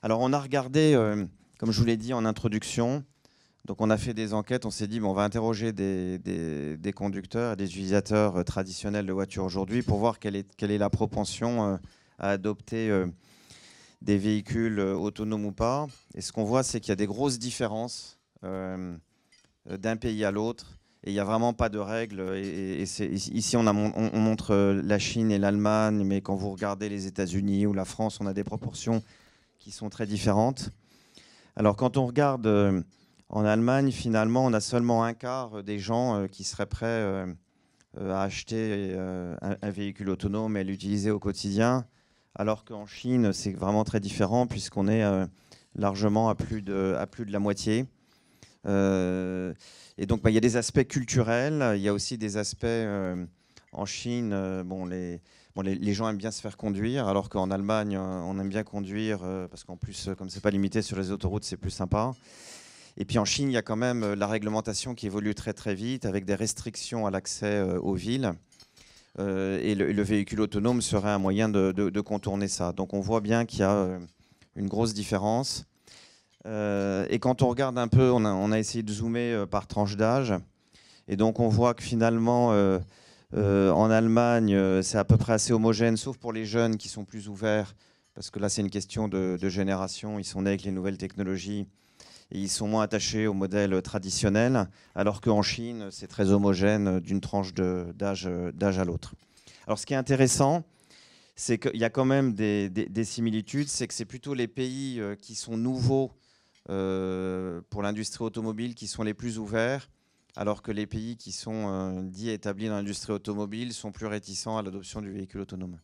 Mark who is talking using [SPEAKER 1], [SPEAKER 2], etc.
[SPEAKER 1] Alors on a regardé, comme je vous l'ai dit en introduction, donc on a fait des enquêtes, on s'est dit bon, on va interroger des conducteurs et des utilisateurs traditionnels de voitures aujourd'hui pour voir quelle est la propension à adopter des véhicules autonomes ou pas. Et ce qu'on voit, c'est qu'il y a des grosses différences d'un pays à l'autre. Et il n'y a vraiment pas de règles. Ici, on montre la Chine et l'Allemagne, mais quand vous regardez les États-Unis ou la France, on a des proportions qui sont très différentes. Alors, quand on regarde en Allemagne, finalement, on a seulement un quart des gens qui seraient prêts à acheter un véhicule autonome et à l'utiliser au quotidien, alors qu'en Chine, c'est vraiment très différent, puisqu'on est largement à plus de la moitié. Et donc, il y a des aspects culturels, il y a aussi des aspects en Chine. Les gens aiment bien se faire conduire, alors qu'en Allemagne, on aime bien conduire parce qu'en plus, comme c'est pas limité sur les autoroutes, c'est plus sympa. Et puis en Chine, il y a quand même la réglementation qui évolue très très vite, avec des restrictions à l'accès aux villes. Et le véhicule autonome serait un moyen de contourner ça. Donc on voit bien qu'il y a une grosse différence. Et quand on regarde un peu, on a essayé de zoomer par tranche d'âge. Et donc on voit que finalement, en Allemagne, c'est à peu près assez homogène, sauf pour les jeunes qui sont plus ouverts, parce que là c'est une question de génération, ils sont nés avec les nouvelles technologies et ils sont moins attachés au modèle traditionnel, alors qu'en Chine, c'est très homogène d'une tranche d'âge à l'autre. Alors ce qui est intéressant, c'est qu'il y a quand même des similitudes, c'est que c'est plutôt les pays qui sont nouveaux pour l'industrie automobile qui sont les plus ouverts, alors que les pays qui sont dits établis dans l'industrie automobile sont plus réticents à l'adoption du véhicule autonome.